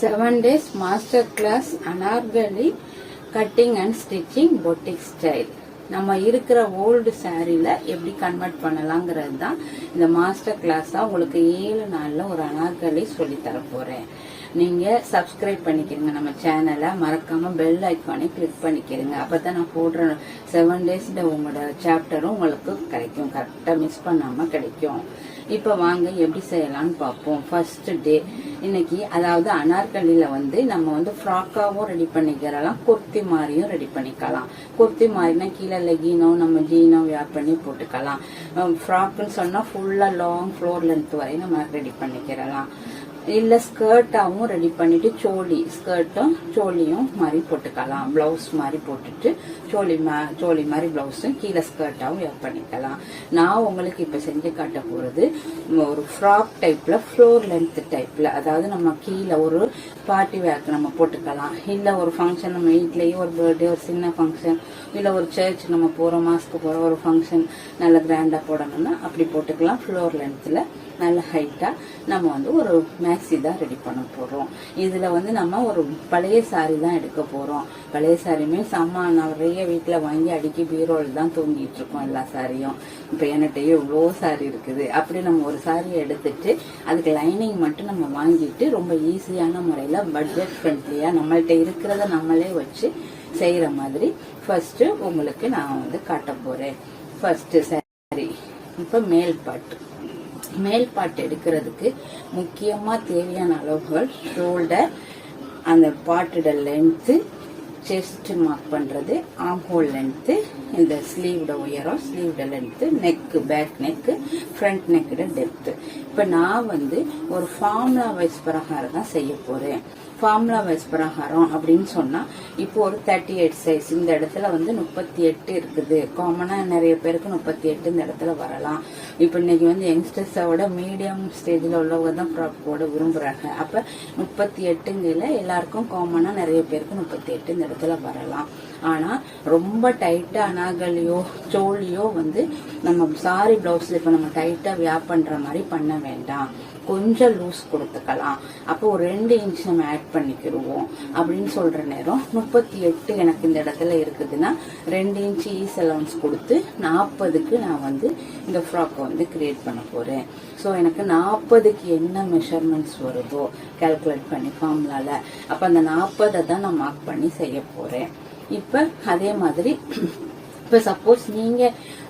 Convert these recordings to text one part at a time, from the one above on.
7 days master class Anargali cutting and stitching boutique style. நம்ம இருக்கிற old சாரியில எப்படி convert பண்ணலாங்கிறது தான் இந்த மாஸ்டர் கிளாஸா உங்களுக்கு 7 நாள்ல ஒரு அனார்கலி சொல்லி தர போறேன். நீங்க சப்ஸ்கிரைப் பண்ணிக்கிறீங்க நம்ம சேனலை, மறக்காம பெல் ஐக்கானை கிளிக் பண்ணிக்கிறீங்க. அப்பதான் நான் போடுற 7 டேஸ்ல உங்களோட சாப்டரும் உங்களுக்கு கிடைக்கும், கரெக்டா மிஸ் பண்ணாம கிடைக்கும். இப்ப வாங்க எப்படி செய்யலாம்னு பார்ப்போம். ஃபர்ஸ்ட் டே இன்னைக்கு, அதாவது அனார்கலியில நம்ம ஃப்ராக்காவும் ரெடி பண்ணிக்கலாம், குர்த்தி மாதிரியும் ரெடி பண்ணிக்கலாம். குர்த்தி மாதிரினா கீழே லெகினோ நம்ம ஜீனோ வேர் பண்ணி போட்டுக்கலாம். ஃப்ராக்குன்னு சொன்னா ஃபுல்லா லாங் ஃப்ளோர் லென்த் வரை நம்ம ரெடி பண்ணிக்கிறலாம். இல்ல ஸ்கர்ட்டாவும் ரெடி பண்ணிட்டு ஸ்கர்ட்டும் சோலியும் மாதிரி போட்டுக்கலாம். பிளவுஸ் மாதிரி போட்டுட்டு சோலி மாதிரி பிளவுஸும் கீழே ஸ்கர்ட்டாவும் வேர் பண்ணிக்கலாம். நான் உங்களுக்கு இப்ப செஞ்சு காட்ட போறது ஒரு ஃப்ராக் டைப்ல, ஃப்ளோர் லென்த் டைப்ல, அதாவது நம்ம கீழே ஒரு பார்ட்டி வேர்க்கு நம்ம போட்டுக்கலாம். இல்ல ஒரு ஃபங்க்ஷன், நம்ம வீட்லயே ஒரு பர்த்டே, ஒரு சின்ன ஃபங்க்ஷன், இல்ல ஒரு சர்ச் நம்ம போறோம், மாஸ்க்கு போற ஒரு ஃபங்க்ஷன் நல்ல கிராண்டா போடணும்னா அப்படி போட்டுக்கலாம். ஃப்ளோர் லென்த்ல நல்ல ஹைட்டா நம்ம ஒரு மேக்ஸி தான் ரெடி பண்ண போறோம். இதுல நம்ம ஒரு பழைய சாரி தான் எடுக்க போறோம். பழைய சாரியுமே நிறைய வீட்டுல வாங்கி அடிக்கி பீரோல் தான் தூங்கிட்டு இருக்கோம் எல்லா சாரியும். இப்ப என்கிட்டயே இவ்வளோ சாரி இருக்குது. அப்படி நம்ம ஒரு சாரியை எடுத்துட்டு அதுக்கு லைனிங் மட்டும் நம்ம வாங்கிட்டு ரொம்ப ஈஸியான முறையில பட்ஜெட் ஃப்ரெண்ட்லியா நம்மள்ட்ட இருக்கிறத நம்மளே வச்சு செய்யற மாதிரி ஃபர்ஸ்ட் உங்களுக்கு நான் காட்ட போறேன். First sorry. இப்ப மேல் பாட்டு எடுக்கிறதுக்கு முக்கியமா தேவையான அளவுகள் ஷோல்டர், அந்த பாட்டோட லென்த்து, செஸ்ட் மார்க் பண்றது, ஆர்ம் ஹோல் லென்த்து, இந்த ஸ்லீவோட உயரம், ஸ்லீவோட length, neck, back neck, front நெக்கோட டெப்த். இப்ப நான் ஒரு ஃபார்முலா வைஸ் பிரகாரம் தான் செய்ய போறேன். ஃபார்முலா வைஸ் பிரகாரம் அப்படின்னு சொன்னா, இப்போ ஒரு 38 சைஸ் இந்த இடத்துல 38 இருக்குது. காமனா நிறைய பேருக்கு 38 இந்த இடத்துல வரலாம். இப்ப இன்னைக்கு யங்ஸ்டர்ஸோட மீடியம் ஸ்டேஜ்ல உள்ளவங்க தான் ஃப்ராக் போட விரும்புறாங்க. அப்ப 38ங்கில எல்லாருக்கும் காமனா நிறைய பேருக்கு 38 இந்த இடத்துல வரலாம். ஆனா ரொம்ப டைட்டா அனார்கலியோ சோலியோ நம்ம சாரி பிளவுஸ்ல இப்ப நம்ம டைட்டா வியாப் பண்ற மாதிரி பண்ண வேண்டாம். கொஞ்சம் லூஸ் கொடுத்துக்கலாம். அப்போ ஒரு 2 இன்ச் நம்ம ஆட் பண்ணிக்கிடுவோம். அப்படின்னு சொல்ற நேரம் 38 எனக்கு இந்த இடத்துல இருக்குதுன்னா 2 இன்ச் ஈஸ் அலவன்ஸ் கொடுத்து 40க்கு நான் இந்த ஃப்ராக்கை கிரியேட் பண்ண போறேன். ஸோ எனக்கு 40க்கு என்ன மெஷர்மெண்ட்ஸ் வருதோ கால்குலேட் பண்ணி ஃபார்முலால, அப்ப அந்த 40 தான் நான் மார்க் பண்ணி செய்ய போறேன். இப்ப அதே மாதிரி இப்ப சப்போஸ் நீங்க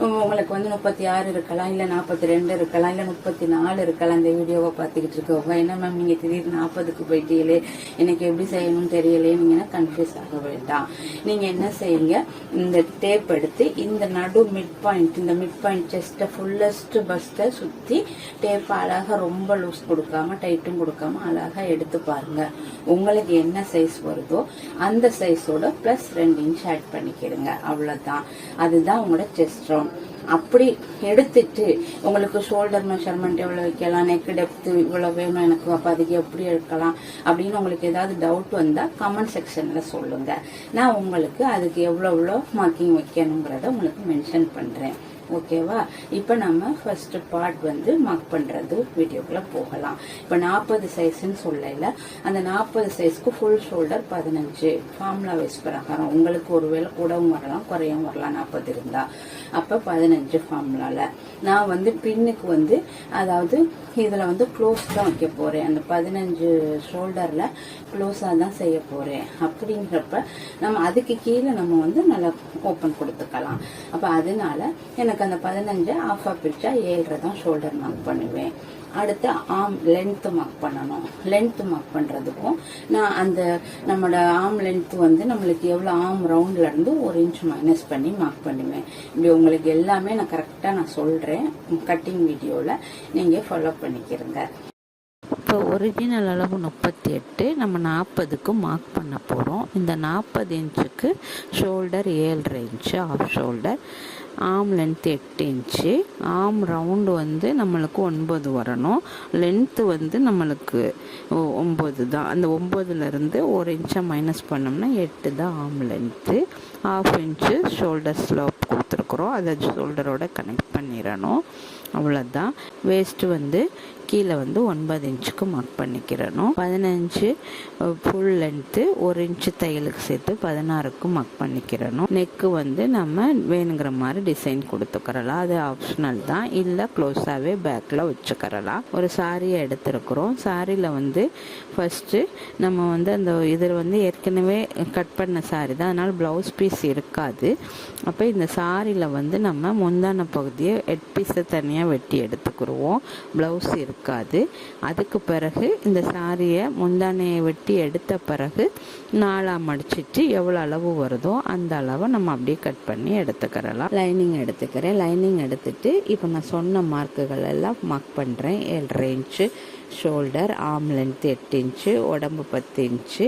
உங்களுக்கு 36 இருக்கலாம், இல்ல 42 இருக்கலாம், இல்ல 34 இருக்கலாம். இந்த வீடியோவை பார்த்துக்கிட்டு இருக்கவங்க, என்ன மேம் நீங்க திடீர்னு 40க்கு போயிட்டீங்களே, எனக்கு எப்படி செய்யணும்னு தெரியலையே, நீங்க கன்ஃபியூஸ் ஆக வேண்டாம். நீங்க என்ன செய்யுங்க, இந்த டேப் எடுத்து இந்த நடு மிட் பாயிண்ட், இந்த மிட் பாயிண்ட் செஸ்ட ஃபுல்லஸ்ட் பஸ்ட சுத்தி டேப் அழகா ரொம்ப லூஸ் கொடுக்காம டைட்டும் கொடுக்காம அழகா எடுத்து பாருங்க. உங்களுக்கு என்ன சைஸ் வருதோ அந்த சைஸோட பிளஸ் 2 இன்ச் ஆட் பண்ணிக்கிடுங்க. அவ்வளவுதான். அதுதான் உங்களோட செஸ்ட் ரவுண்ட். அப்படி எடுத்துட்டு உங்களுக்கு ஷோல்டர் மெஷர்மெண்ட் எவ்வளவு வைக்கலாம், நெக் டெப்த் இவ்வளவு வேணும் எனக்கு, அப்ப அதுக்கு எப்படி எடுக்கலாம் அப்படின்னு உங்களுக்கு ஏதாவது டவுட் வந்தா கமெண்ட் செக்ஷன்ல சொல்லுங்க. நான் உங்களுக்கு அதுக்கு எவ்வளவு மார்க்கிங் வைக்கணுங்கிறத உங்களுக்கு மென்ஷன் பண்றேன். ஓகேவா? இப்ப நம்ம ஃபர்ஸ்ட் பார்ட் மார்க் பண்றது வீடியோக்குள்ள போகலாம். இப்ப 40 சைஸ்ன்னு சொல்லல, அந்த 40 சைஸ்க்கு ஃபுல் ஷோல்டர் 15 ஃபார்முலா வைஸ் பிரகாரம். உங்களுக்கு ஒருவேளை கூடவும் வரலாம், குறையும் வரலாம். 40 இருந்தா அப்ப 15 ஃபார்முலால நான் பின்னுக்கு அதாவது இதுல க்ளோஸ் தான் வைக்க போறேன். அந்த 15 ஷோல்டர்ல க்ளோஸா தான் செய்ய போறேன். அப்படிங்கிறப்ப நம்ம அதுக்கு கீழே நம்ம நல்லா ஓப்பன் கொடுத்துக்கலாம். அப்ப அதனால எனக்கு அந்த 15 ஆஃபா பிரிச்சா 7 தான் ஷோல்டர் மார்க் பண்ணுவேன். அடுத்து ஆர்ம் லென்த் மார்க் பண்ணணும். லென்த் மார்க் பண்றதுக்கும் நான் அந்த நம்மளோட ஆர்ம் லென்த் நம்மளுக்கு எவ்வளவு ஆர்ம் ரவுண்ட்ல இருந்து 1 இன்ச் மைனஸ் பண்ணி மார்க் பண்ணுவேன். இப்படி உங்களுக்கு எல்லாமே நான் கரெக்டா நான் சொல்றேன். கட்டிங் வீடியோல நீங்க ஃபாலோ பண்ணிக்கிறங்க. இப்போ ஒரிஜினல் அளவு 38, நம்ம 40க்கு மார்க் பண்ண போகிறோம். இந்த 40 இன்ச்சுக்கு shoulder 7.5 inch off shoulder, arm length 8 inch, arm round நம்மளுக்கு 9 வரணும். லென்த்து நம்மளுக்கு 9 தான். அந்த 9லேருந்து 1 இன்ச்சை மைனஸ் பண்ணோம்னா 8 தான் arm length. 1/2 inch shoulder slope கொடுத்துருக்குறோம், அதை ஷோல்டரோட கனெக்ட் பண்ணிடணும். அவ்வளோதான். வேஸ்ட்டு கீழே வந்து 9 இன்ச்சுக்கு மார்க் பண்ணிக்கிறணும். 15 ஃபுல் லென்த்து, 1 இன்ச்சு தையலுக்கு சேர்த்து 16க்கு மார்க் பண்ணிக்கிறணும். நெக்கு வந்து நம்ம வேணுங்கிற மாதிரி டிசைன் கொடுத்துக்கிறலாம், அது ஆப்ஷனல் தான். இல்லை க்ளோஸாகவே பேக்கில் வச்சுக்கிறலாம். ஒரு சாரியை எடுத்துருக்குறோம். சாரியில் வந்து ஃபஸ்ட்டு நம்ம வந்து அந்த இதில் வந்து ஏற்கனவே கட் பண்ண சாரி தான், அதனால் ப்ளவுஸ் பீஸ் இருக்காது. அப்போ இந்த சாரியில் வந்து நம்ம முந்தான பகுதியை ஹெட் பீஸை தனியாக வெட்டி எடுத்துக்கிடுவோம், ப்ளவுஸ் இருக்காது. அதுக்கு பிறகு இந்த சாரியை முந்தானையை வெட்டி எடுத்த பிறகு 4ஆக மடிச்சிட்டு எவ்வளோ அளவு வருதோ அந்த அளவை நம்ம அப்படியே கட் பண்ணி எடுத்துக்கிறலாம். லைனிங் எடுத்துக்கிறேன். லைனிங் எடுத்துட்டு இப்போ நான் சொன்ன மார்க்குகள் எல்லாம் மார்க் பண்ணுறேன். 7.5 inch shoulder, arm length 8 inch, உடம்பு 10 இன்ச்சு.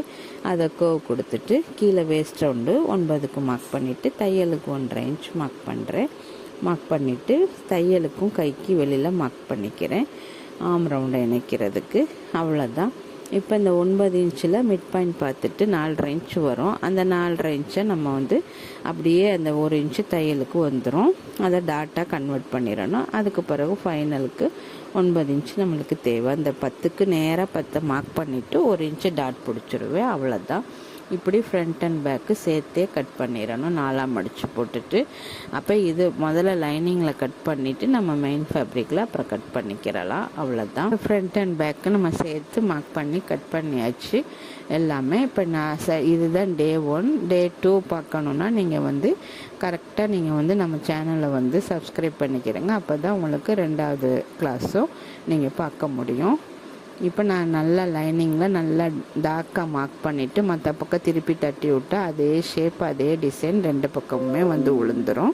அதை கர்வ் கொடுத்துட்டு கீழே வேஸ்ட் ரவுண்டு 9க்கு மார்க் பண்ணிவிட்டு தையலுக்கு 1.5 இன்ச் மார்க் பண்ணுறேன். மார்க் பண்ணிவிட்டு தையலுக்கும் கைக்கு வெளியில் மார்க் பண்ணிக்கிறேன் ஆர்ம் ரவுண்டை இணைக்கிறதுக்கு. அவ்வளோதான். இப்போ இந்த 9 இன்ச்சில் மிட் பாயிண்ட் பார்த்துட்டு 4.5 இன்ச்சு வரும். அந்த 4.5 இன்ச்சை நம்ம வந்து அப்படியே அந்த 1 இன்ச்சு தையலுக்கு வந்துடும். அதை டாட்டாக கன்வெர்ட் பண்ணிடணும். அதுக்கு பிறகு ஃபைனலுக்கு 9 இன்ச்சு நம்மளுக்கு தேவை. அந்த 10க்கு நேராக 10 மார்க் பண்ணிவிட்டு 1 இன்ச்சு டாட் பிடிச்சிருவேன். அவ்வளோதான். இப்படி ஃப்ரண்ட் அண்ட் பேக்கு சேர்த்தே கட் பண்ணிடணும், 4ஆக மடித்து போட்டுட்டு. அப்போ இது முதல்ல லைனிங்கில் கட் பண்ணிவிட்டு நம்ம மெயின் ஃபேப்ரிக்கில் அப்புறம் கட் பண்ணிக்கிறலாம். அவ்வளோதான். ஃப்ரண்ட் அண்ட் பேக்கு நம்ம சேர்த்து மார்க் பண்ணி கட் பண்ணியாச்சு எல்லாமே. இப்போ நான் இதுதான் டே 1. டே 2 பார்க்கணுன்னா நீங்கள் வந்து கரெக்டாக நீங்கள் வந்து நம்ம சேனலை வந்து சப்ஸ்கிரைப் பண்ணிக்கிறேங்க. அப்போ தான் உங்களுக்கு 2வது கிளாஸும் நீங்கள் பார்க்க முடியும். இப்போ நான் நல்லா லைனிங்கில் நல்லா டார்க்காக மார்க் பண்ணிவிட்டு மற்ற பக்கம் திருப்பி தட்டி விட்டால் அதே ஷேப் அதே டிசைன் 2 பக்கமுமே வந்து விழுந்துடும்.